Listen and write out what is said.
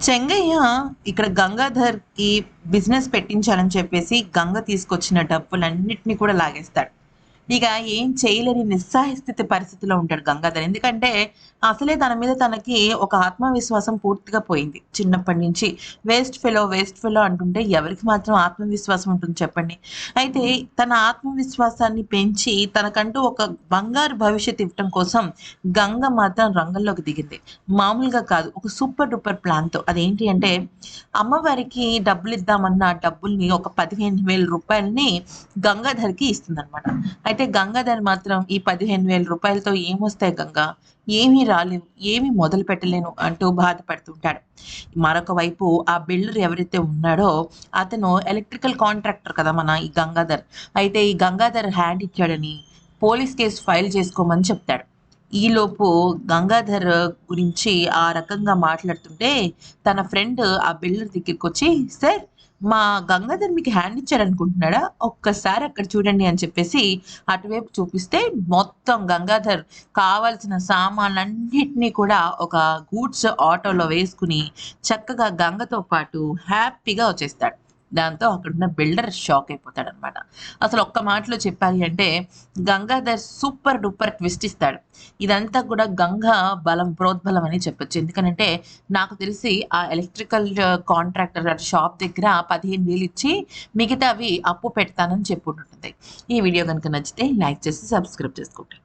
చెంగయ్య ఇక్కడ గంగాధర్‌కి బిజినెస్ పెట్టించాలని చెప్పేసి గంగ తీసుకొచ్చిన డబ్బులన్నిటిని కూడా లాగేస్తాడు. ఇక ఏం చేయలేని నిస్సహాయ స్థితి పరిస్థితిలో ఉంటాడు గంగాధర్. ఎందుకంటే అసలే తన మీద తనకి ఒక ఆత్మవిశ్వాసం పూర్తిగా పోయింది. చిన్నప్పటి నుంచి వేస్ట్ ఫెలో అంటుంటే ఎవరికి మాత్రం ఆత్మవిశ్వాసం ఉంటుంది చెప్పండి. అయితే తన ఆత్మవిశ్వాసాన్ని పెంచి తనకంటూ ఒక బంగారు భవిష్యత్తు ఇవ్వటం కోసం గంగ మాత్రం రంగంలోకి దిగింది. మామూలుగా కాదు. ఒక సూపర్ డూపర్ ప్లాన్‌తో. అదేంటి అంటే అమ్మవారికి డబ్బులిద్దామన్న డబ్బుల్ని ఒక 15,000 గంగాధర్‌కి ఇస్తుందనమాట. అయితే గంగాధర్ మాత్రం ఈ 15,000 ఏమొస్తాయి గంగా? ఏమీ రాలేవు. ఏమీ మొదలు పెట్టలేను అంటూ బాధపడుతుంటాడు. మరొక వైపు ఆ బిల్డర్ ఎవరైతే ఉన్నాడో అతను ఎలక్ట్రికల్ కాంట్రాక్టర్ కదా మన ఈ గంగాధర్. అయితే ఈ గంగాధర్ హ్యాండ్ ఇచ్చాడని పోలీస్ కేస్ ఫైల్ చేసుకోమని చెప్తాడు. ఈలోపు గంగాధర్ గురించి ఆ రకంగా మాట్లాడుతుంటే తన ఫ్రెండ్ ఆ బిల్డర్ దగ్గరికొచ్చి, "సార్ మా గంగాధర్ మీకు హ్యాండ్ ఇచ్చాడనుకుంటున్నాడా? ఒక్కసారి అక్కడ చూడండి" అని చెప్పేసి అటువైపు చూపిస్తే మొత్తం గంగాధర్ కావాల్సిన సామాన్లన్నిటిని కూడా ఒక గూడ్స్ ఆటోలో వేసుకుని చక్కగా గంగతో పాటు హ్యాపీగా వచ్చేస్తాడు. దాంతో అక్కడున్న బిల్డర్ షాక్ అయిపోతాడనమాట. అసలు ఒక్క మాటలో చెప్పాలి అంటే గంగాధర్ సూపర్ డూపర్ ట్విస్ట్ ఇస్తాడు. ఇదంతా కూడా గంగ బలం ప్రోద్బలం అని చెప్పొచ్చు. ఎందుకనంటే నాకు తెలిసి ఆ ఎలక్ట్రికల్ కాంట్రాక్టర్ షాప్ దగ్గర 15,000 ఇచ్చి మిగతావి అప్పు పెడతానని చెప్పుంటుంది. ఈ వీడియో గనుక నచ్చితే లైక్ చేసి సబ్స్క్రైబ్ చేసుకోండి.